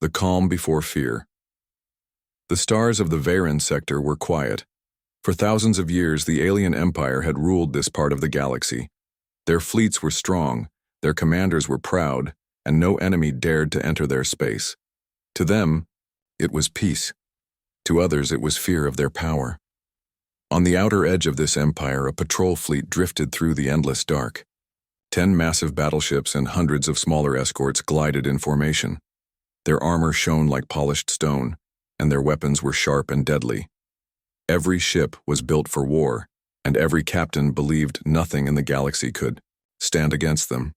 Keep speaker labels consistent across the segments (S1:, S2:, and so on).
S1: The calm before fear. The stars of the Terran sector were quiet. For thousands of years, the alien empire had ruled this part of the galaxy. Their fleets were strong, their commanders were proud, and no enemy dared to enter their space. To them, it was peace. To others, it was fear of their power. On the outer edge of this empire, a patrol fleet drifted through the endless dark. 10 massive battleships and hundreds of smaller escorts glided in formation. Their armor shone like polished stone, and their weapons were sharp and deadly. Every ship was built for war, and every captain believed nothing in the galaxy could stand against them.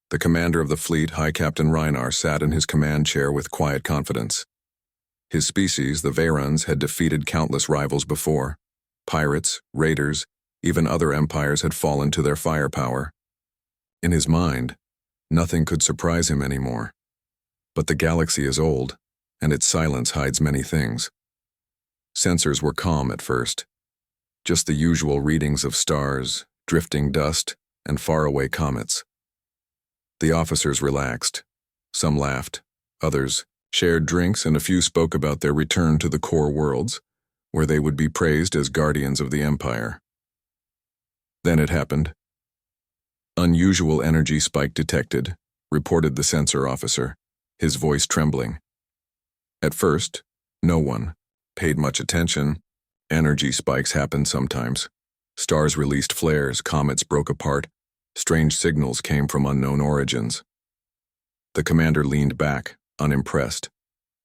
S1: The commander of the fleet, High Captain Reinar, sat in his command chair with quiet confidence. His species, the Terrans, had defeated countless rivals before. Pirates, raiders, even other empires had fallen to their firepower. In his mind, nothing could surprise him anymore. But the galaxy is old, and its silence hides many things. Sensors were calm at first. Just the usual readings of stars, drifting dust, and faraway comets. The officers relaxed. Some laughed, others shared drinks, and a few spoke about their return to the core worlds, where they would be praised as guardians of the Empire. Then it happened. Unusual energy spike detected, reported the sensor officer, his voice trembling. At first, no one paid much attention. Energy spikes happened sometimes. Stars released flares, comets broke apart, strange signals came from unknown origins. The commander leaned back, unimpressed,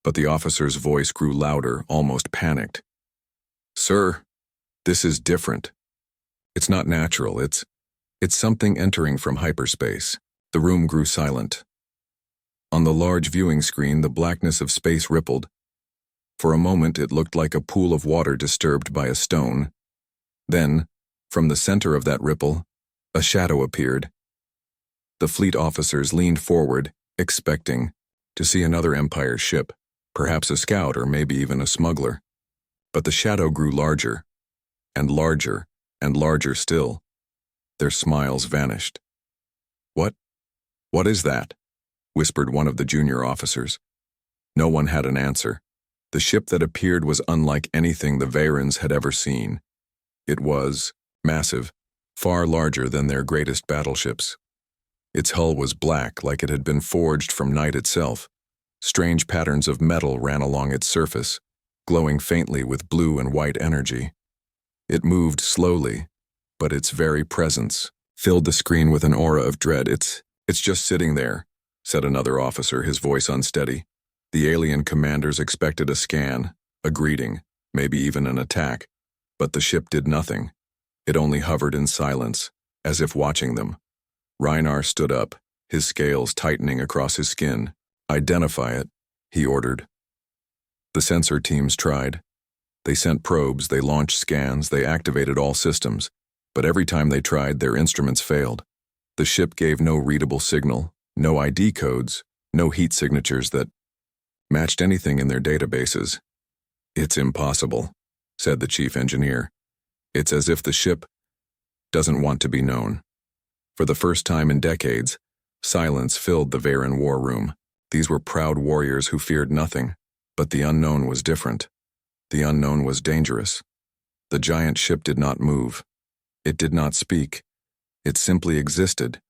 S1: but the officer's voice grew louder, almost panicked. "Sir, this is different. It's not natural, it's something entering from hyperspace." The room grew silent. On the large viewing screen, the blackness of space rippled. For a moment, it looked like a pool of water disturbed by a stone. Then, from the center of that ripple, a shadow appeared. The fleet officers leaned forward, expecting to see another Empire ship, perhaps a scout or maybe even a smuggler. But the shadow grew larger, and larger, and larger still. Their smiles vanished. What is that?" whispered one of the junior officers. No one had an answer. The ship that appeared was unlike anything the Terrans had ever seen. It was massive, far larger than their greatest battleships. Its hull was black, like it had been forged from night itself. Strange patterns of metal ran along its surface, glowing faintly with blue and white energy. It moved slowly, but its very presence filled the screen with an aura of dread. It's just sitting there," said another officer, his voice unsteady. The alien commanders expected a scan, a greeting, maybe even an attack, but the ship did nothing. It only hovered in silence, as if watching them. Reinar stood up, his scales tightening across his skin. "Identify it," he ordered. The sensor teams tried. They sent probes, they launched scans, they activated all systems, but every time they tried, their instruments failed. The ship gave no readable signal, no ID codes, no heat signatures that matched anything in their databases. "It's impossible," said the chief engineer. "It's as if the ship doesn't want to be known." For the first time in decades, silence filled the Terran war room. These were proud warriors who feared nothing, but the unknown was different. The unknown was dangerous. The giant ship did not move. It did not speak. It simply existed,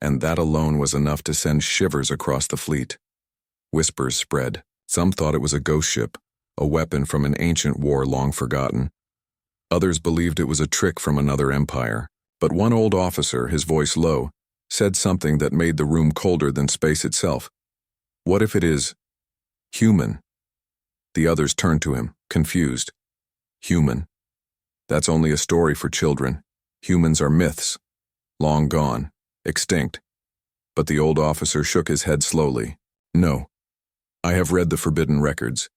S1: and that alone was enough to send shivers across the fleet. Whispers spread. Some thought it was a ghost ship, a weapon from an ancient war long forgotten. Others believed it was a trick from another empire. But one old officer, his voice low, said something that made the room colder than space itself. "What if it is human?" The others turned to him, confused. "Human? That's only a story for children. Humans are myths. Long gone, extinct." But the old officer shook his head slowly. "No. I have read the forbidden records.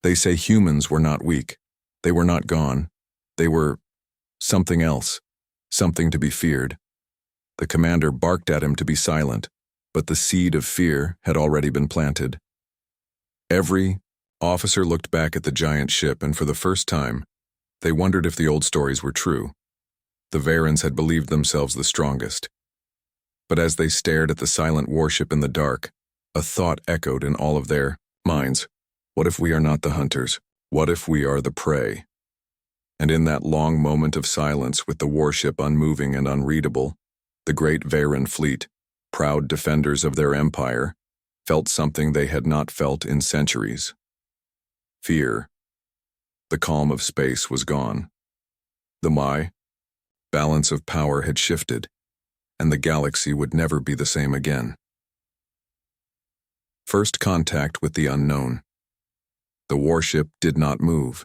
S1: They say humans were not weak. They were not gone. They were something else, something to be feared." The commander barked at him to be silent, but the seed of fear had already been planted. Every officer looked back at the giant ship, and for the first time, they wondered if the old stories were true. The Terrans had believed themselves the strongest. But as they stared at the silent warship in the dark, a thought echoed in all of their Minds, what if we are not the hunters? What if we are the prey? And in that long moment of silence with the warship unmoving and unreadable, the great Varen fleet, proud defenders of their empire, felt something they had not felt in centuries. Fear. The calm of space was gone. The balance of power had shifted, and the galaxy would never be the same again. First contact with the unknown. The warship did not move.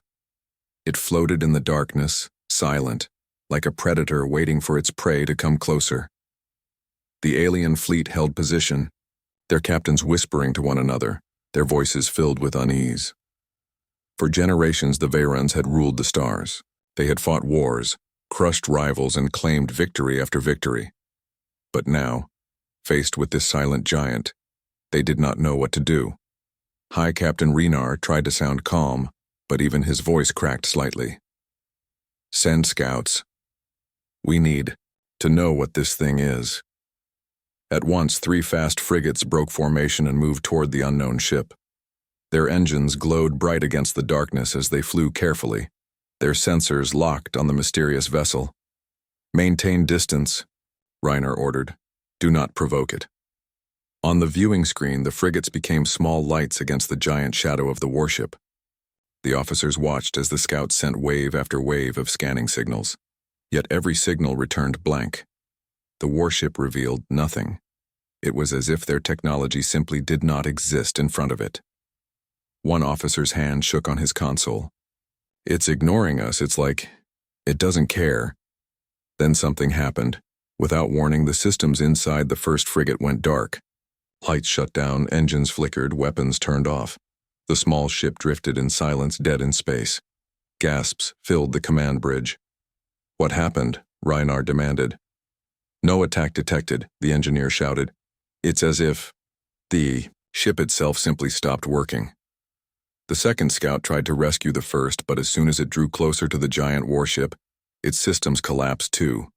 S1: It floated in the darkness, silent, like a predator waiting for its prey to come closer. The alien fleet held position, their captains whispering to one another, their voices filled with unease. For generations the Varens had ruled the stars. They had fought wars, crushed rivals, and claimed victory after victory. But now, faced with this silent giant, they did not know what to do. High Captain Renar tried to sound calm, but even his voice cracked slightly. Send scouts. We need to know what this thing is. At once, 3 fast frigates broke formation and moved toward the unknown ship. Their engines glowed bright against the darkness as they flew carefully, their sensors locked on the mysterious vessel. Maintain distance, Reiner ordered. Do not provoke it. On the viewing screen, the frigates became small lights against the giant shadow of the warship. The officers watched as the scouts sent wave after wave of scanning signals, yet every signal returned blank. The warship revealed nothing. It was as if their technology simply did not exist in front of it. One officer's hand shook on his console. It's ignoring us. It's like it doesn't care. Then something happened. Without warning, the systems inside the first frigate went dark. Lights shut down, engines flickered, weapons turned off. The small ship drifted in silence, dead in space. Gasps filled the command bridge. What happened? Reinar demanded. No attack detected, the engineer shouted. It's as if the ship itself simply stopped working. The second scout tried to rescue the first, but as soon as it drew closer to the giant warship, its systems collapsed too.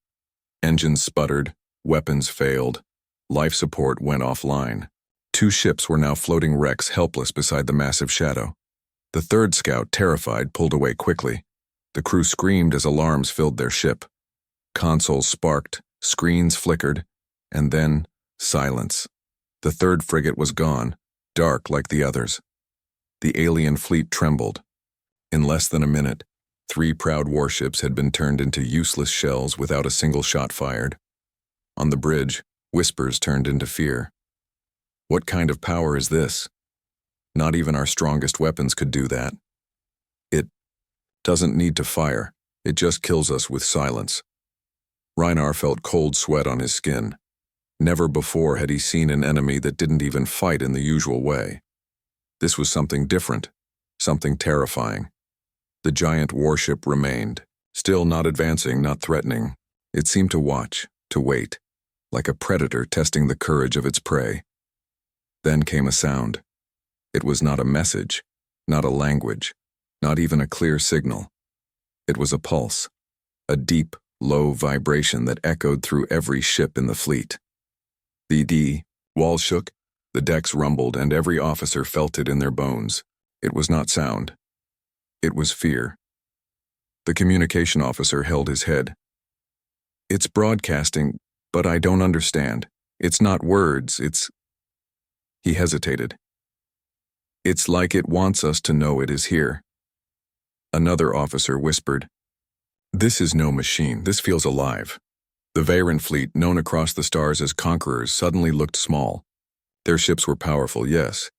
S1: Engines sputtered, weapons failed, life support went offline. 2 ships were now floating wrecks, helpless beside the massive shadow. The third scout, terrified, pulled away quickly. The crew screamed as alarms filled their ship. Consoles sparked, screens flickered, and then silence. The third frigate was gone, dark like the others. The alien fleet trembled. In less than a minute, 3 proud warships had been turned into useless shells without a single shot fired. On the bridge, whispers turned into fear. What kind of power is this? Not even our strongest weapons could do that. It doesn't need to fire. It just kills us with silence. Reinar felt cold sweat on his skin. Never before had he seen an enemy that didn't even fight in the usual way. This was something different, something terrifying. The giant warship remained, still not advancing, not threatening. It seemed to watch, to wait, like a predator testing the courage of its prey. Then came a sound. It was not a message, not a language, not even a clear signal. It was a pulse, a deep, low vibration that echoed through every ship in the fleet. The wall shook, the decks rumbled, and every officer felt it in their bones. It was not sound. It was fear. The communication officer held his head. It's broadcasting, but I don't understand. It's not words, it's... He hesitated. It's like it wants us to know it is here. Another officer whispered, This is no machine, this feels alive. The Varen fleet, known across the stars as conquerors, suddenly looked small. Their ships were powerful, yes,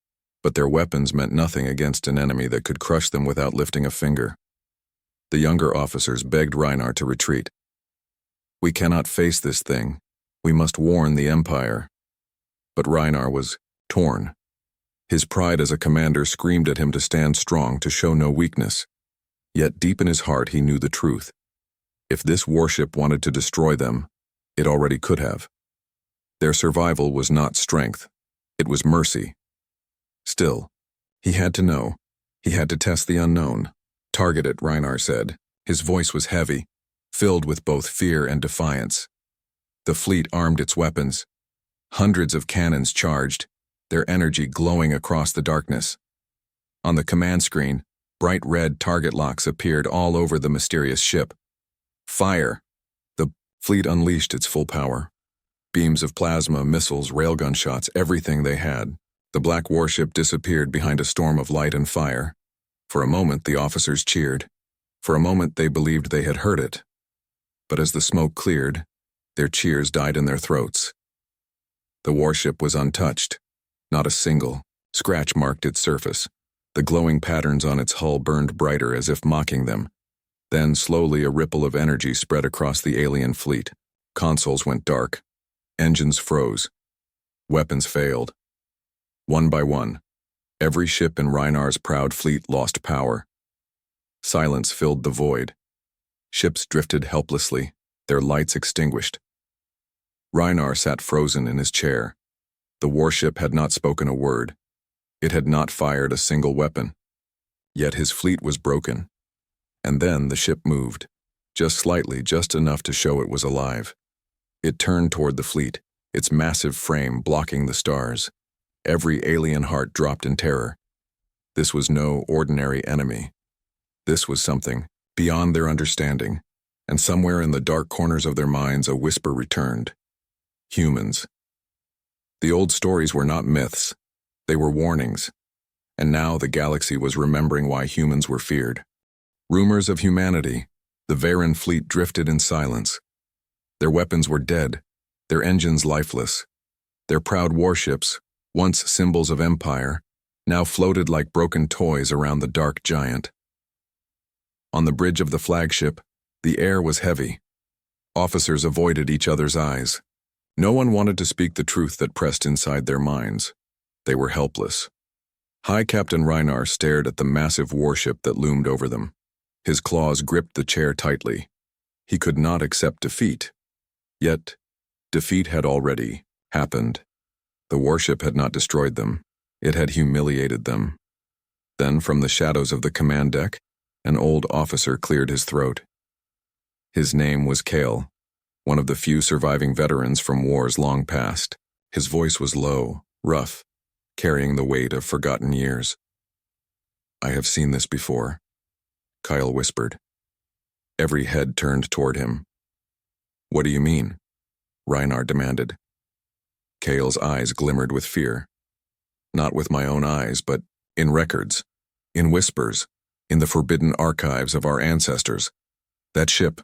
S1: but their weapons meant nothing against an enemy that could crush them without lifting a finger. The younger officers begged Reinar to retreat. We cannot face this thing. We must warn the Empire. But Reinar was torn. His pride as a commander screamed at him to stand strong, to show no weakness. Yet deep in his heart he knew the truth. If this warship wanted to destroy them, it already could have. Their survival was not strength. It was mercy. Still, he had to know. He had to test the unknown. Target it, Reinar said. His voice was heavy, filled with both fear and defiance. The fleet armed its weapons. Hundreds of cannons charged, their energy glowing across the darkness. On the command screen, bright red target locks appeared all over the mysterious ship. Fire! The fleet unleashed its full power. Beams of plasma, missiles, railgun shots, everything they had. The black warship disappeared behind a storm of light and fire. For a moment, the officers cheered. For a moment, they believed they had heard it. But as the smoke cleared, their cheers died in their throats. The warship was untouched. Not a single scratch marked its surface. The glowing patterns on its hull burned brighter as if mocking them. Then, slowly, a ripple of energy spread across the alien fleet. Consoles went dark. Engines froze. Weapons failed. One by one, every ship in Reinar's proud fleet lost power. Silence filled the void. Ships drifted helplessly, their lights extinguished. Reinar sat frozen in his chair. The warship had not spoken a word. It had not fired a single weapon. Yet his fleet was broken. And then the ship moved, just slightly, just enough to show it was alive. It turned toward the fleet, its massive frame blocking the stars. Every alien heart dropped in terror. This was no ordinary enemy. This was something beyond their understanding, and somewhere in the dark corners of their minds a whisper returned. Humans. The old stories were not myths. They were warnings. And now the galaxy was remembering why humans were feared. Rumors of humanity. The Terran fleet drifted in silence. Their weapons were dead, their engines lifeless. Their proud warships, once symbols of empire, now floated like broken toys around the dark giant. On the bridge of the flagship, the air was heavy. Officers avoided each other's eyes. No one wanted to speak the truth that pressed inside their minds. They were helpless. High Captain Reinar stared at the massive warship that loomed over them. His claws gripped the chair tightly. He could not accept defeat. Yet, defeat had already happened. The warship had not destroyed them. It had humiliated them. Then, from the shadows of the command deck, an old officer cleared his throat. His name was Kale, one of the few surviving veterans from wars long past. His voice was low, rough, carrying the weight of forgotten years. "I have seen this before," Kyle whispered. Every head turned toward him. "What do you mean?" Reinar demanded. Kale's eyes glimmered with fear. "Not with my own eyes, but in records, in whispers, in the forbidden archives of our ancestors. That ship,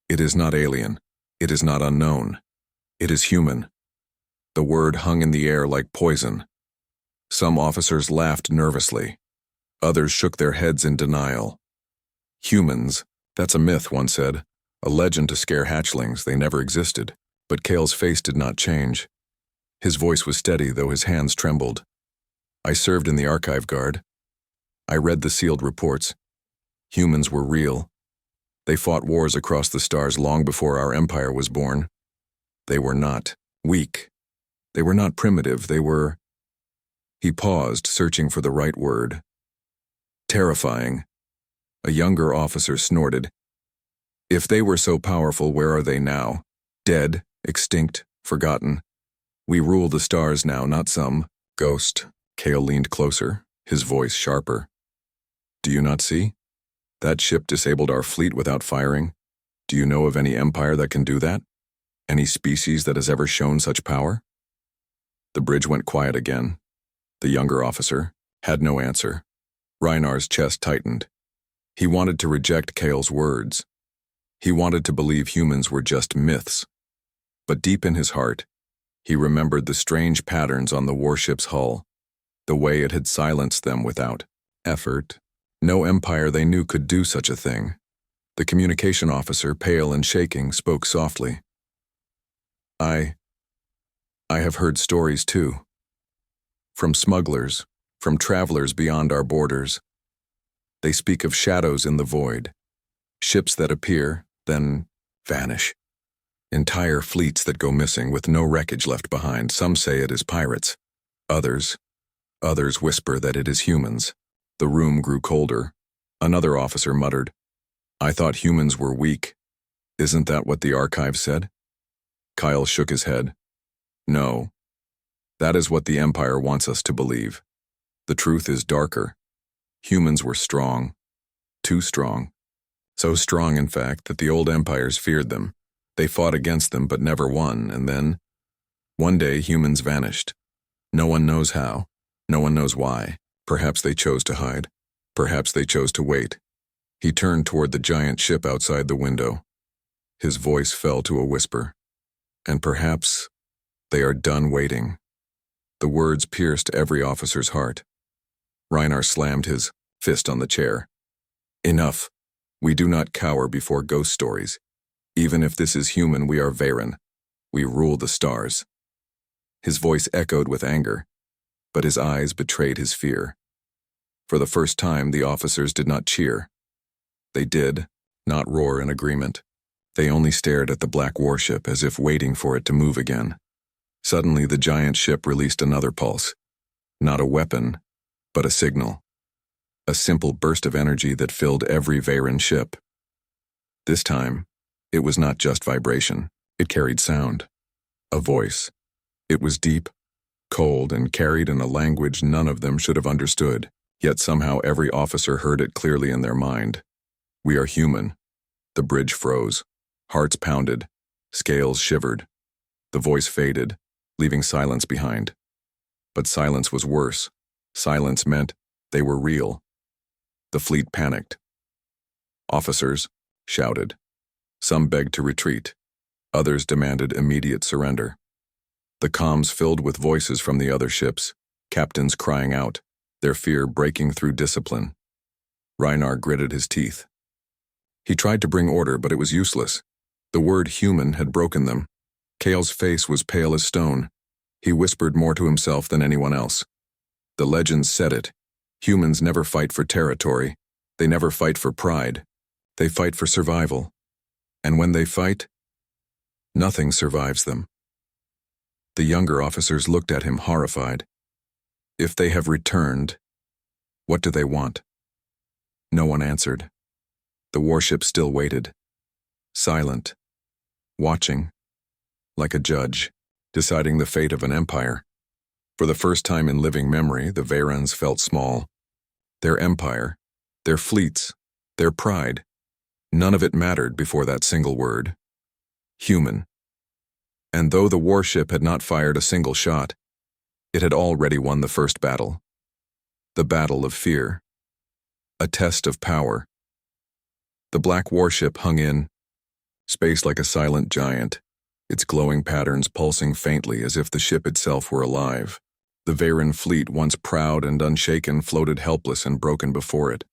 S1: it is not alien, it is not unknown, it is human." The word hung in the air like poison. Some officers laughed nervously. Others shook their heads in denial. "Humans, that's a myth," one said. "A legend to scare hatchlings, they never existed." But Kale's face did not change. His voice was steady, though his hands trembled. "I served in the archive guard. I read the sealed reports. Humans were real. They fought wars across the stars long before our empire was born. They were not weak. They were not primitive. They were..." He paused, searching for the right word. "Terrifying." A younger officer snorted. "If they were so powerful, where are they now? Dead, extinct, forgotten. We rule the stars now, not some ghost." Kale leaned closer, his voice sharper. "Do you not see? That ship disabled our fleet without firing. Do you know of any empire that can do that? Any species that has ever shown such power?" The bridge went quiet again. The younger officer had no answer. Reinar's chest tightened. He wanted to reject Kale's words. He wanted to believe humans were just myths. But deep in his heart, he remembered the strange patterns on the warship's hull, the way it had silenced them without effort. No empire they knew could do such a thing. The communication officer, pale and shaking, spoke softly. I have heard stories too. From smugglers, from travelers beyond our borders. They speak of shadows in the void, ships that appear, then vanish. Entire fleets that go missing with no wreckage left behind. Some say it is pirates. Others whisper that it is humans. The room grew colder. Another officer muttered, "I thought humans were weak. Isn't that what the archive said?" Kyle shook his head. "No. That is what the Empire wants us to believe. The truth is darker. Humans were strong, too strong. So strong, in fact, that the old empires feared them. They fought against them but never won, and then, one day, humans vanished. No one knows how. No one knows why. Perhaps they chose to hide. Perhaps they chose to wait. He turned toward the giant ship outside the window. His voice fell to a whisper. And perhaps they are done waiting. The words pierced every officer's heart. Reinar slammed his fist on the chair. Enough. We do not cower before ghost stories. Even if this is human, we are Varen. We rule the stars. His voice echoed with anger, but his eyes betrayed his fear. For the first time, the officers did not cheer. They did not roar in agreement. They only stared at the black warship as if waiting for it to move again. Suddenly, the giant ship released another pulse. Not a weapon, but a signal. A simple burst of energy that filled every Varen ship. This time, it was not just vibration. It carried sound. A voice. It was deep, cold, and carried in a language none of them should have understood. Yet somehow every officer heard it clearly in their mind. We are human. The bridge froze. Hearts pounded. Scales shivered. The voice faded, leaving silence behind. But silence was worse. Silence meant they were real. The fleet panicked. Officers shouted. Some begged to retreat. Others demanded immediate surrender. The comms filled with voices from the other ships, captains crying out, their fear breaking through discipline. Reinar gritted his teeth. He tried to bring order, but it was useless. The word human had broken them. Kale's face was pale as stone. He whispered more to himself than anyone else. The legends said it. Humans never fight for territory. They never fight for pride. They fight for survival. And when they fight, nothing survives them. The younger officers looked at him horrified. If they have returned, what do they want? No one answered. The warship still waited, silent, watching, like a judge, deciding the fate of an empire. For the first time in living memory, the Varens felt small. Their empire, their fleets, their pride, none of it mattered before that single word. Human. And though the warship had not fired a single shot, it had already won the first battle. The battle of fear. A test of power. The black warship hung in space like a silent giant, its glowing patterns pulsing faintly as if the ship itself were alive. The Varen fleet, once proud and unshaken, floated helpless and broken before it.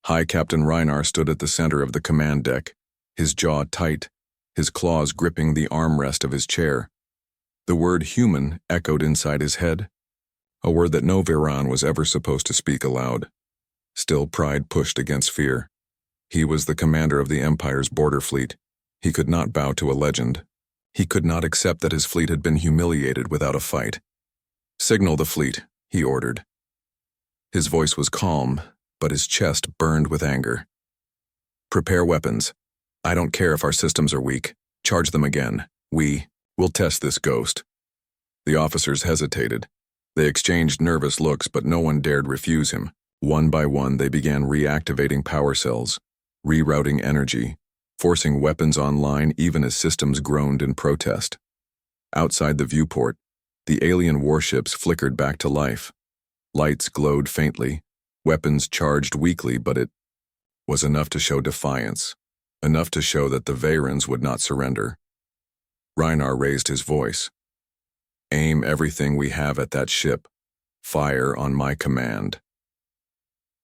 S1: High Captain Reinar stood at the center of the command deck, his jaw tight, his claws gripping the armrest of his chair. The word human echoed inside his head, a word that no Varen was ever supposed to speak aloud. Still, pride pushed against fear. He was the commander of the Empire's border fleet. He could not bow to a legend. He could not accept that his fleet had been humiliated without a fight. Signal the fleet, he ordered. His voice was calm, but his chest burned with anger. Prepare weapons. I don't care if our systems are weak. Charge them again. We'll test this ghost. The officers hesitated. They exchanged nervous looks, but no one dared refuse him. One by one, they began reactivating power cells, rerouting energy, forcing weapons online even as systems groaned in protest. Outside the viewport, the alien warships flickered back to life. Lights glowed faintly, weapons charged weakly, but it was enough to show defiance, enough to show that the Varens would not surrender. Reinar raised his voice. Aim everything we have at that ship. Fire on my command.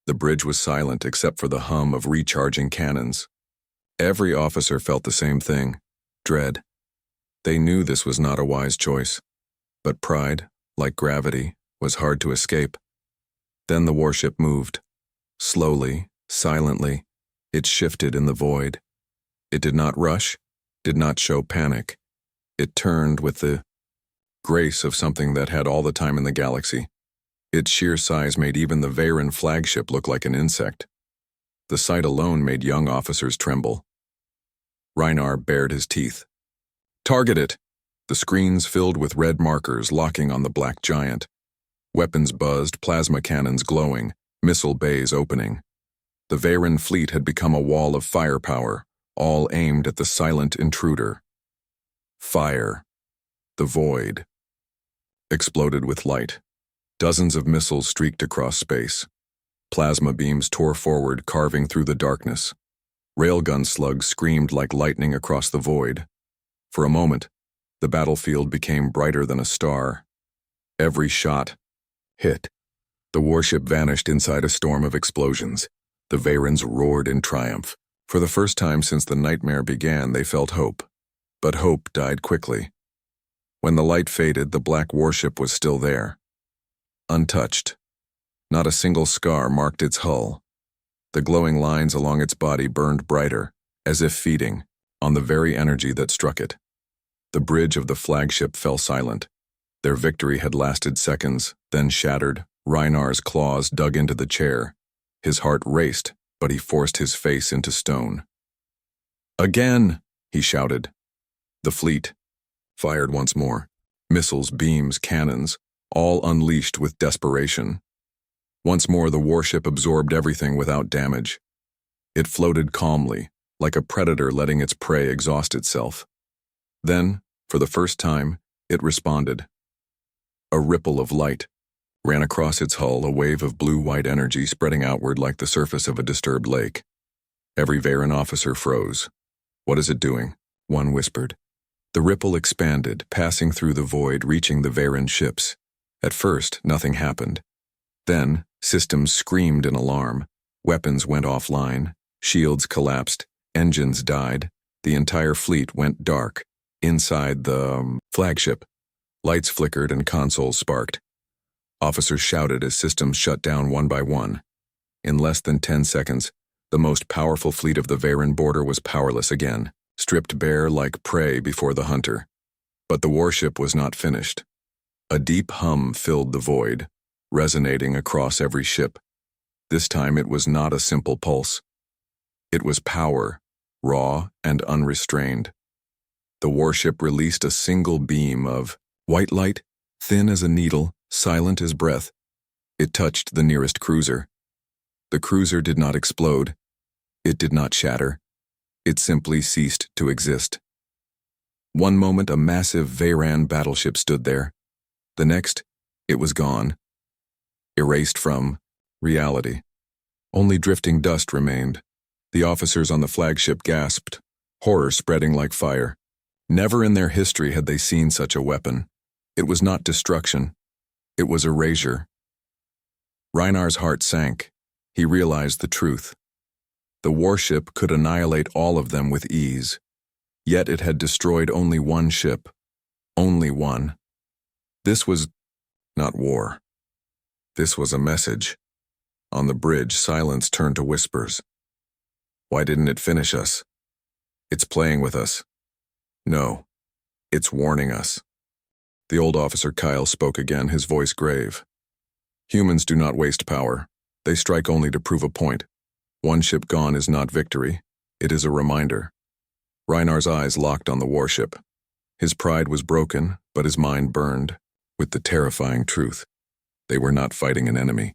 S1: The bridge was silent except for the hum of recharging cannons. Every officer felt the same thing, dread. They knew this was not a wise choice, but pride, like gravity, was hard to escape. Then the warship moved. Slowly, silently, it shifted in the void. It did not rush, did not show panic. It turned with the grace of something that had all the time in the galaxy. Its sheer size made even the Varen flagship look like an insect. The sight alone made young officers tremble. Reinar bared his teeth. Target it! The screens filled with red markers locking on the black giant. Weapons buzzed, plasma cannons glowing, missile bays opening. The Veyron fleet had become a wall of firepower, all aimed at the silent intruder. Fire. The void. Exploded with light. Dozens of missiles streaked across space. Plasma beams tore forward, carving through the darkness. Railgun slugs screamed like lightning across the void. For a moment, the battlefield became brighter than a star. Every shot hit. The warship vanished inside a storm of explosions. The Veyrons roared in triumph. For the first time since the nightmare began, they felt hope. But hope died quickly. When the light faded, the black warship was still there. Untouched. Not a single scar marked its hull. The glowing lines along its body burned brighter, as if feeding on the very energy that struck it. The bridge of the flagship fell silent. Their victory had lasted seconds, then shattered. Reinar's claws dug into the chair. His heart raced, but he forced his face into stone. "Again!" he shouted. The fleet fired once more. Missiles, beams, cannons, all unleashed with desperation. Once more the warship absorbed everything without damage. It floated calmly, like a predator letting its prey exhaust itself. Then, for the first time, it responded. A ripple of light ran across its hull, a wave of blue-white energy spreading outward like the surface of a disturbed lake. Every Veyron officer froze. "What is it doing?" one whispered. The ripple expanded, passing through the void, reaching the Veyron ships. At first, nothing happened. Then, systems screamed in alarm. Weapons went offline. Shields collapsed. Engines died. The entire fleet went dark. Inside the flagship, lights flickered and consoles sparked. Officers shouted as systems shut down one by one. In less than 10 seconds, the most powerful fleet of the Veyron border was powerless again, stripped bare like prey before the hunter. But the warship was not finished. A deep hum filled the void, resonating across every ship. This time it was not a simple pulse. It was power, raw and unrestrained. The warship released a single beam of white light, thin as a needle, silent as breath. It touched the nearest cruiser. The cruiser did not explode. It did not shatter. It simply ceased to exist. One moment a massive Veyron battleship stood there. The next, it was gone. Erased from reality. Only drifting dust remained. The officers on the flagship gasped, horror spreading like fire. Never in their history had they seen such a weapon. It was not destruction. It was erasure. Reinar's heart sank. He realized the truth. The warship could annihilate all of them with ease. Yet it had destroyed only one ship. Only one. This was not war. This was a message. On the bridge, silence turned to whispers. Why didn't it finish us? It's playing with us. No, it's warning us. The old officer Kyle spoke again, his voice grave. Humans do not waste power. They strike only to prove a point. One ship gone is not victory. It is a reminder. Reinar's eyes locked on the warship. His pride was broken, but his mind burned with the terrifying truth. They were not fighting an enemy.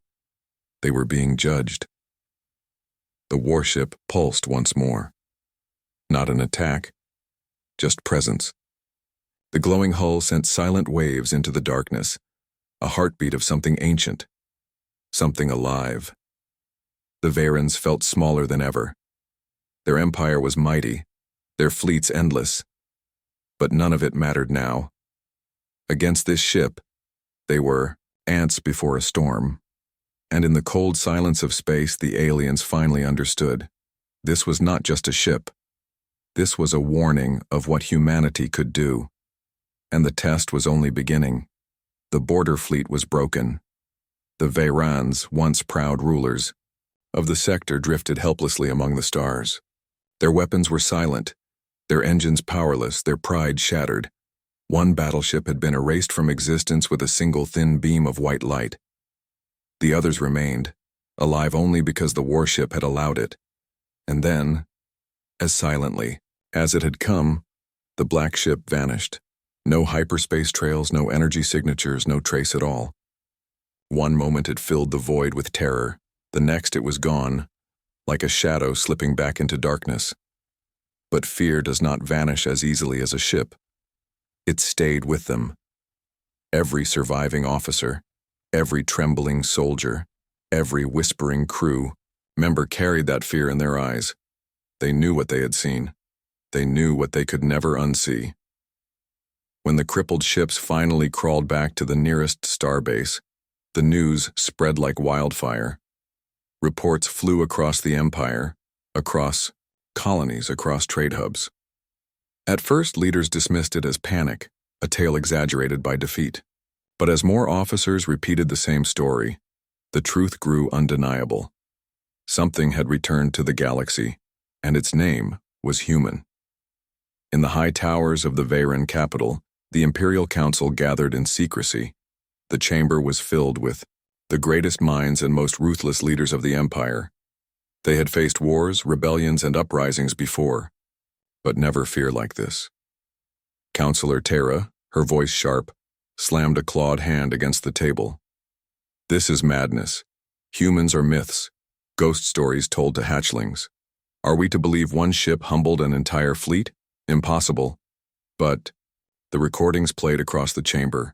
S1: They were being judged. The warship pulsed once more. Not an attack, just presence. The glowing hull sent silent waves into the darkness, a heartbeat of something ancient, something alive. The Veyrons felt smaller than ever. Their empire was mighty, their fleets endless, but none of it mattered now. Against this ship, they were ants before a storm. And in the cold silence of space, the aliens finally understood. This was not just a ship. This was a warning of what humanity could do. And the test was only beginning. The border fleet was broken. The Veyrons, once proud rulers of the sector, drifted helplessly among the stars. Their weapons were silent, their engines powerless, their pride shattered. One battleship had been erased from existence with a single thin beam of white light. The others remained, alive only because the warship had allowed it. And then, as silently as it had come, the black ship vanished. No hyperspace trails, no energy signatures, no trace at all. One moment it filled the void with terror. The next it was gone, like a shadow slipping back into darkness. But fear does not vanish as easily as a ship. It stayed with them. Every surviving officer, every trembling soldier, every whispering crew member carried that fear in their eyes. They knew what they had seen. They knew what they could never unsee. When the crippled ships finally crawled back to the nearest starbase, the news spread like wildfire. Reports flew across the empire, across colonies, across trade hubs. At first, leaders dismissed it as panic, a tale exaggerated by defeat. But as more officers repeated the same story, the truth grew undeniable. Something had returned to the galaxy, and its name was human. In the high towers of the Terran capital, the Imperial Council gathered in secrecy. The chamber was filled with the greatest minds and most ruthless leaders of the Empire. They had faced wars, rebellions, and uprisings before, but never fear like this. Counselor Terra, her voice sharp, slammed a clawed hand against the table. This is madness. Humans are myths, ghost stories told to hatchlings. Are we to believe one ship humbled an entire fleet? Impossible. But the recordings played across the chamber,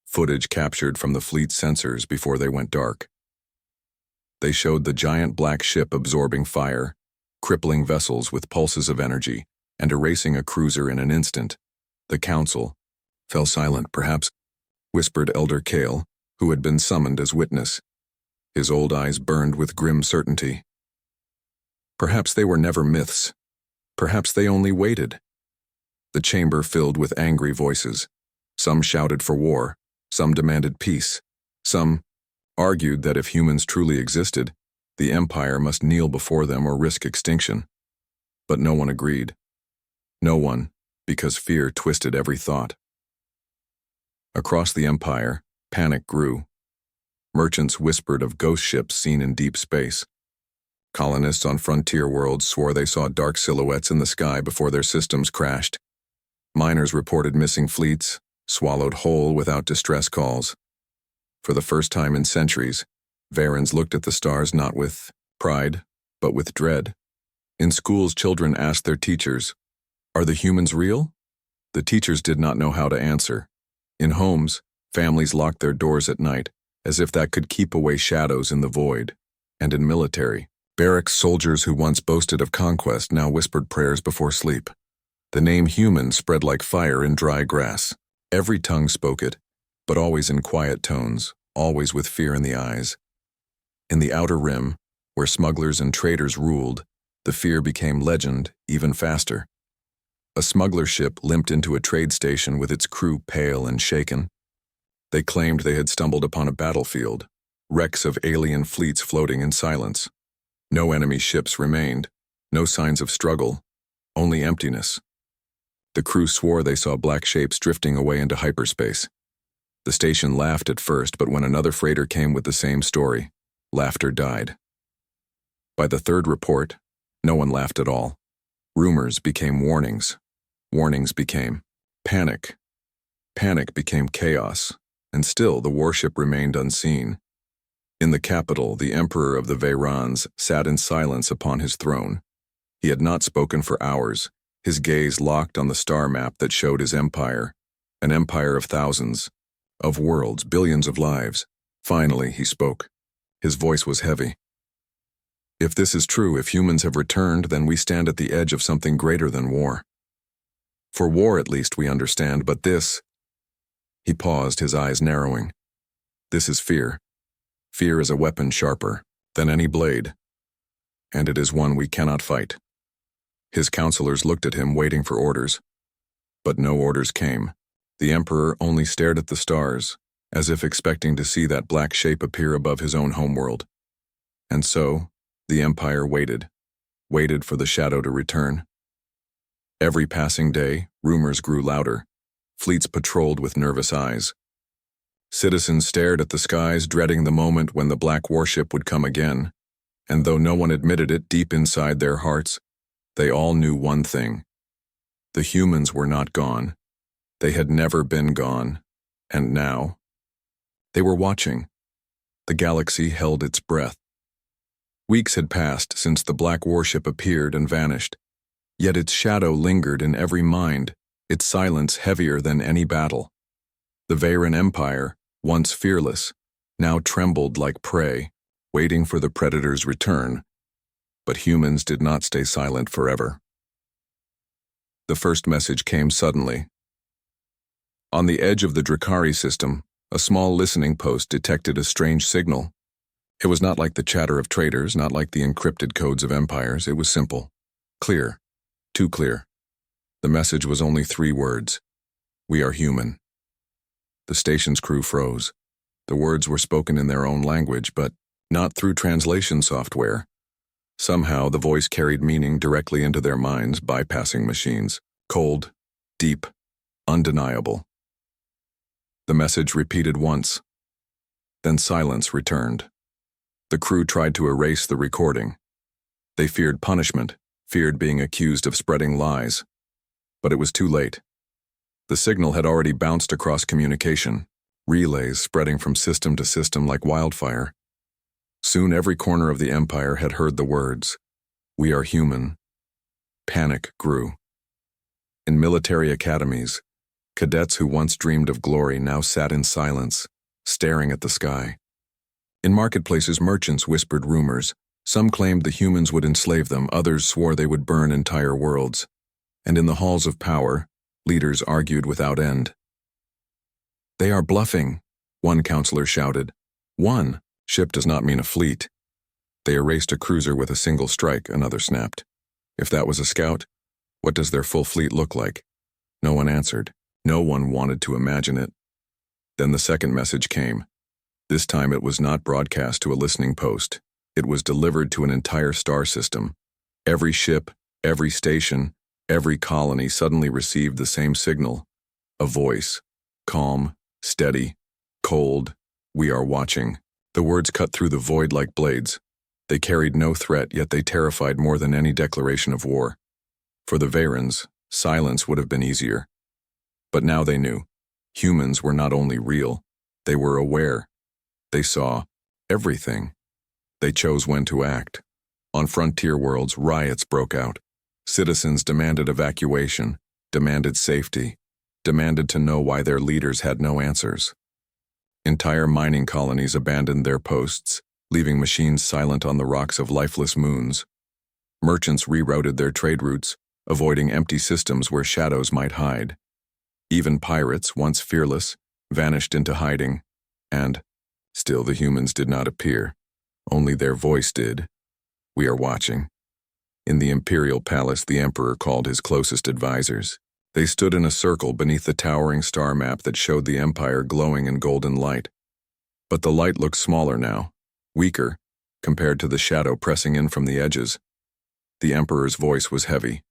S1: footage captured from the fleet's sensors before they went dark. They showed the giant black ship absorbing fire, crippling vessels with pulses of energy, and erasing a cruiser in an instant. The council fell silent, perhaps, whispered Elder Kale, who had been summoned as witness. His old eyes burned with grim certainty. Perhaps they were never myths. Perhaps they only waited. The chamber filled with angry voices. Some shouted for war, some demanded peace, some argued that if humans truly existed, the Empire must kneel before them or risk extinction. But no one agreed. No one, because fear twisted every thought. Across the Empire, panic grew. Merchants whispered of ghost ships seen in deep space. Colonists on frontier worlds swore they saw dark silhouettes in the sky before their systems crashed. Miners reported missing fleets, swallowed whole without distress calls. For the first time in centuries, Varans looked at the stars not with pride, but with dread. In schools, children asked their teachers, "Are the humans real?" The teachers did not know how to answer. In homes, families locked their doors at night, as if that could keep away shadows in the void. And in military, barracks soldiers who once boasted of conquest now whispered prayers before sleep. The name human spread like fire in dry grass. Every tongue spoke it, but always in quiet tones, always with fear in the eyes. In the outer rim, where smugglers and traders ruled, the fear became legend even faster. A smuggler ship limped into a trade station with its crew pale and shaken. They claimed they had stumbled upon a battlefield, wrecks of alien fleets floating in silence. No enemy ships remained, no signs of struggle, only emptiness. The crew swore they saw black shapes drifting away into hyperspace. The station laughed at first, but when another freighter came with the same story, laughter died. By the third report, no one laughed at all. Rumors became warnings. Warnings became panic. Panic became chaos, and still the warship remained unseen. In the capital, the Emperor of the Vayrans sat in silence upon his throne. He had not spoken for hours, his gaze locked on the star map that showed his empire, an empire of thousands, of worlds, billions of lives. Finally, he spoke. His voice was heavy. If this is true, if humans have returned, then we stand at the edge of something greater than war. For war, at least, we understand, but this— He paused, his eyes narrowing. This is fear. Fear is a weapon sharper than any blade, and it is one we cannot fight. His counselors looked at him, waiting for orders. But no orders came. The Emperor only stared at the stars, as if expecting to see that black shape appear above his own homeworld. And so, the Empire waited for the shadow to return. Every passing day, rumors grew louder. Fleets patrolled with nervous eyes. Citizens stared at the skies, dreading the moment when the black warship would come again. And though no one admitted it deep inside their hearts, they all knew one thing. The humans were not gone. They had never been gone. And now, they were watching. The galaxy held its breath. Weeks had passed since the black warship appeared and vanished, yet its shadow lingered in every mind, its silence heavier than any battle. The Veyran Empire, once fearless, now trembled like prey, waiting for the predator's return. But humans did not stay silent forever. The first message came suddenly. On the edge of the Drakari system, a small listening post detected a strange signal. It was not like the chatter of traders, not like the encrypted codes of empires. It was simple, clear, too clear. The message was only 3 words: "We are human." The station's crew froze. The words were spoken in their own language, but not through translation software. Somehow, the voice carried meaning directly into their minds, bypassing machines. Cold, deep, undeniable. The message repeated once. Then silence returned. The crew tried to erase the recording. They feared punishment, feared being accused of spreading lies. But it was too late. The signal had already bounced across communication, relays spreading from system to system like wildfire. Soon every corner of the empire had heard the words, "We are human." Panic grew. In military academies, cadets who once dreamed of glory now sat in silence, staring at the sky. In marketplaces, merchants whispered rumors. Some claimed the humans would enslave them, others swore they would burn entire worlds. And in the halls of power, leaders argued without end. "They are bluffing," one counselor shouted. "One ship does not mean a fleet." "They erased a cruiser with a single strike," another snapped. "If that was a scout, what does their full fleet look like?" No one answered. No one wanted to imagine it. Then the second message came. This time it was not broadcast to a listening post. It was delivered to an entire star system. Every ship, every station, every colony suddenly received the same signal. A voice. Calm, steady, cold. "We are watching." The words cut through the void like blades. They carried no threat, yet they terrified more than any declaration of war. For the Veyrans, silence would have been easier. But now they knew. Humans were not only real, they were aware. They saw everything. They chose when to act. On frontier worlds, riots broke out. Citizens demanded evacuation, demanded safety, demanded to know why their leaders had no answers. Entire mining colonies abandoned their posts, leaving machines silent on the rocks of lifeless moons. Merchants rerouted their trade routes, avoiding empty systems where shadows might hide. Even pirates, once fearless, vanished into hiding, and still the humans did not appear. Only their voice did. "We are watching." In the imperial palace, the emperor called his closest advisors. They stood in a circle beneath the towering star map that showed the empire glowing in golden light. But the light looked smaller now, weaker, compared to the shadow pressing in from the edges. The emperor's voice was heavy.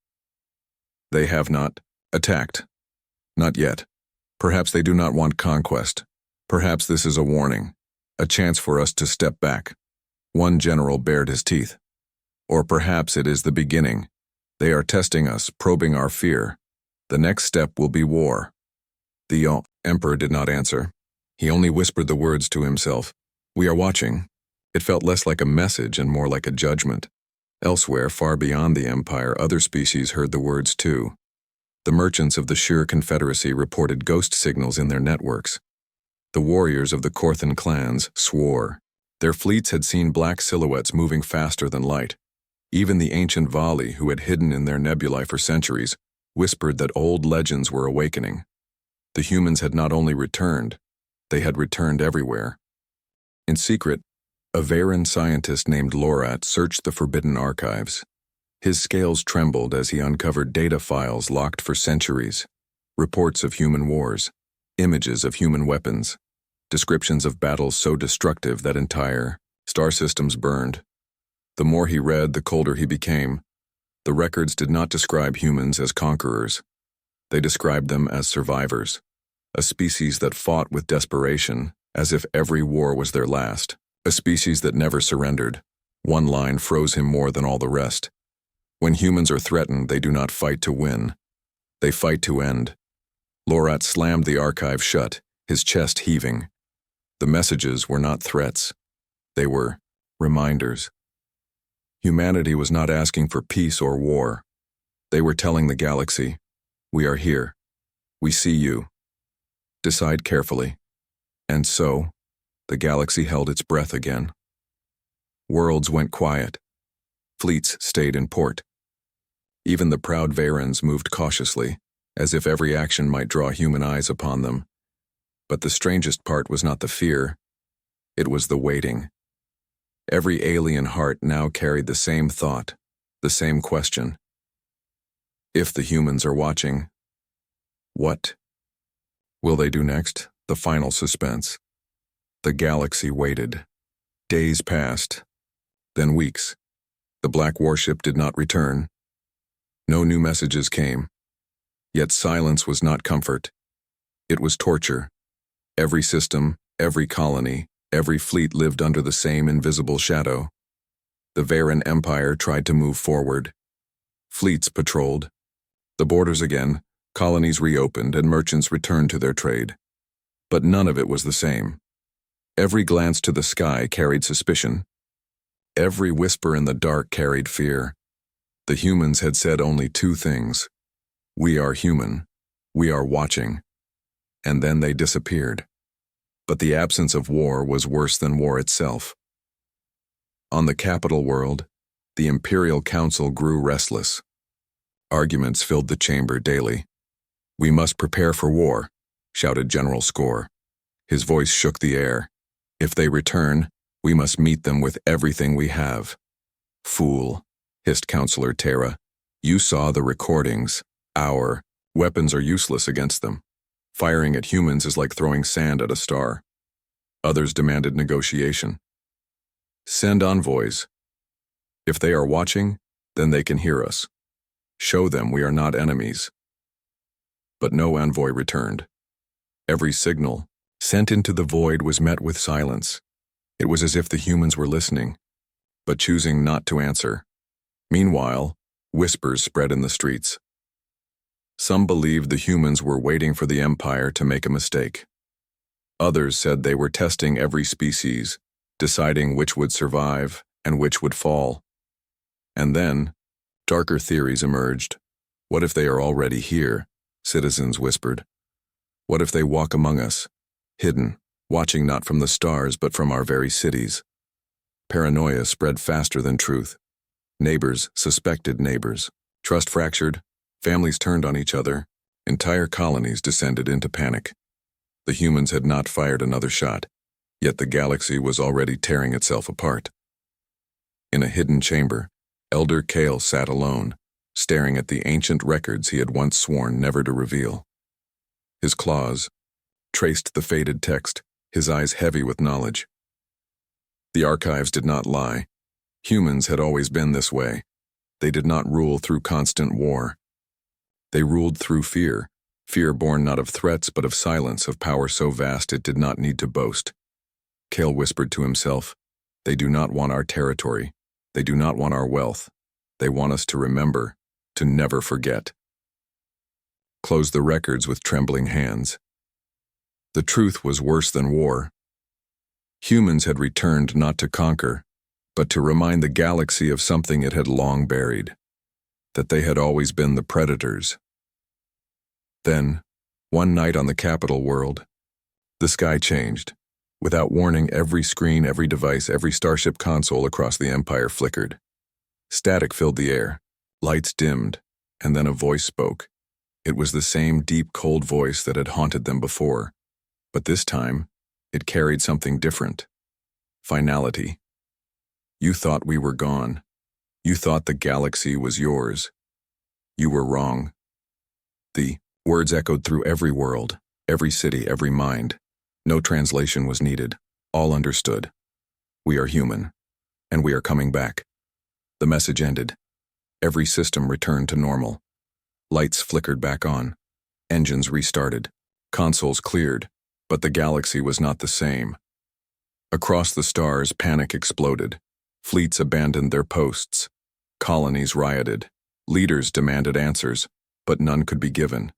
S1: "They have not attacked. Not yet. Perhaps they do not want conquest. Perhaps this is a warning, a chance for us to step back." One general bared his teeth. "Or perhaps it is the beginning. They are testing us, probing our fear. The next step will be war." The emperor did not answer. He only whispered the words to himself. "We are watching." It felt less like a message and more like a judgment. Elsewhere, far beyond the empire, other species heard the words too. The merchants of the Shur Confederacy reported ghost signals in their networks. The warriors of the Korthan clans swore. Their fleets had seen black silhouettes moving faster than light. Even the ancient Vali, who had hidden in their nebulae for centuries, whispered that old legends were awakening. The humans had not only returned, they had returned everywhere. In secret, a Veyran scientist named Lorat searched the forbidden archives. His scales trembled as he uncovered data files locked for centuries, reports of human wars, images of human weapons, descriptions of battles so destructive that entire star systems burned. The more he read, the colder he became. The records did not describe humans as conquerors. They described them as survivors, a species that fought with desperation, as if every war was their last, a species that never surrendered. One line froze him more than all the rest. When humans are threatened, they do not fight to win. They fight to end. Lorat slammed the archive shut, his chest heaving. The messages were not threats. They were reminders. Humanity was not asking for peace or war. They were telling the galaxy, "We are here. We see you. Decide carefully." And so, the galaxy held its breath again. Worlds went quiet. Fleets stayed in port. Even the proud Varans moved cautiously, as if every action might draw human eyes upon them. But the strangest part was not the fear, it was the waiting. Every alien heart now carried the same thought, the same question. If the humans are watching, what will they do next? The final suspense. The galaxy waited. Days passed, then weeks. The black warship did not return. No new messages came. Yet silence was not comfort. It was torture. Every system, every colony, every fleet lived under the same invisible shadow. The Varan Empire tried to move forward. Fleets patrolled. The borders again, colonies reopened, and merchants returned to their trade. But none of it was the same. Every glance to the sky carried suspicion. Every whisper in the dark carried fear. The humans had said only two things. "We are human. We are watching." And then they disappeared. But the absence of war was worse than war itself. On the capital world, the Imperial Council grew restless. Arguments filled the chamber daily. "We must prepare for war," shouted General Score. His voice shook the air. "If they return, we must meet them with everything we have." "Fool," hissed Counselor Terra. "You saw the recordings. Our weapons are useless against them. Firing at humans is like throwing sand at a star." Others demanded negotiation. "Send envoys. If they are watching, then they can hear us. Show them we are not enemies." But no envoy returned. Every signal sent into the void was met with silence. It was as if the humans were listening, but choosing not to answer. Meanwhile, whispers spread in the streets. Some believed the humans were waiting for the Empire to make a mistake. Others said they were testing every species, deciding which would survive and which would fall. And then, darker theories emerged. "What if they are already here?" citizens whispered. "What if they walk among us, hidden, watching not from the stars but from our very cities?" Paranoia spread faster than truth. Neighbors suspected neighbors. Trust fractured. Families turned on each other. Entire colonies descended into panic. The humans had not fired another shot, yet the galaxy was already tearing itself apart. In a hidden chamber, Elder Kale sat alone, staring at the ancient records he had once sworn never to reveal. His claws traced the faded text, his eyes heavy with knowledge. The archives did not lie. Humans had always been this way. They did not rule through constant war. They ruled through fear, fear born not of threats but of silence, of power so vast it did not need to boast. Kale whispered to himself, "They do not want our territory. They do not want our wealth. They want us to remember, to never forget." Closed the records with trembling hands. The truth was worse than war. Humans had returned not to conquer, but to remind the galaxy of something it had long buried, that they had always been the predators. Then, one night on the capital world, the sky changed. Without warning, every screen, every device, every Starship console across the Empire flickered. Static filled the air, lights dimmed, and then a voice spoke. It was the same deep, cold voice that had haunted them before, but this time, it carried something different. Finality. "You thought we were gone. You thought the galaxy was yours. You were wrong." The words echoed through every world, every city, every mind. No translation was needed. All understood. "We are human, and we are coming back." The message ended. Every system returned to normal. Lights flickered back on. Engines restarted. Consoles cleared, but the galaxy was not the same. Across the stars, panic exploded. Fleets abandoned their posts. Colonies rioted. Leaders demanded answers, but none could be given.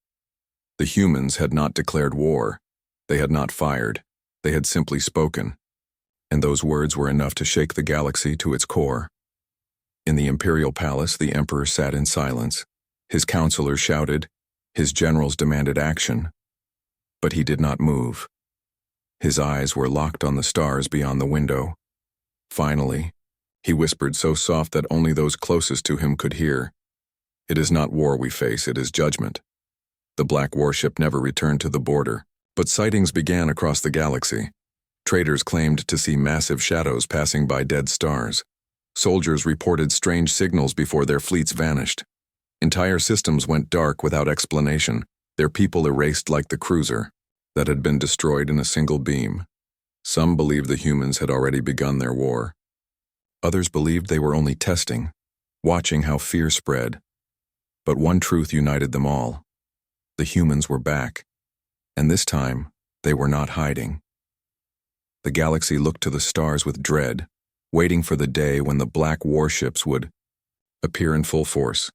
S1: The humans had not declared war. They had not fired. They had simply spoken. And those words were enough to shake the galaxy to its core. In the imperial palace, the emperor sat in silence. His counselors shouted, his generals demanded action, but he did not move. His eyes were locked on the stars beyond the window. Finally, he whispered so soft that only those closest to him could hear. "It is not war we face, it is judgment." The black warship never returned to the border, but sightings began across the galaxy. Traders claimed to see massive shadows passing by dead stars. Soldiers reported strange signals before their fleets vanished. Entire systems went dark without explanation, their people erased like the cruiser that had been destroyed in a single beam. Some believed the humans had already begun their war. Others believed they were only testing, watching how fear spread. But one truth united them all. The humans were back, and this time, they were not hiding. The galaxy looked to the stars with dread, waiting for the day when the black warships would appear in full force.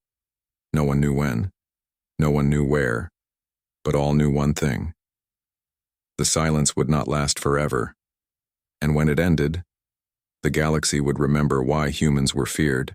S1: No one knew when, no one knew where, but all knew one thing. The silence would not last forever, and when it ended, the galaxy would remember why humans were feared.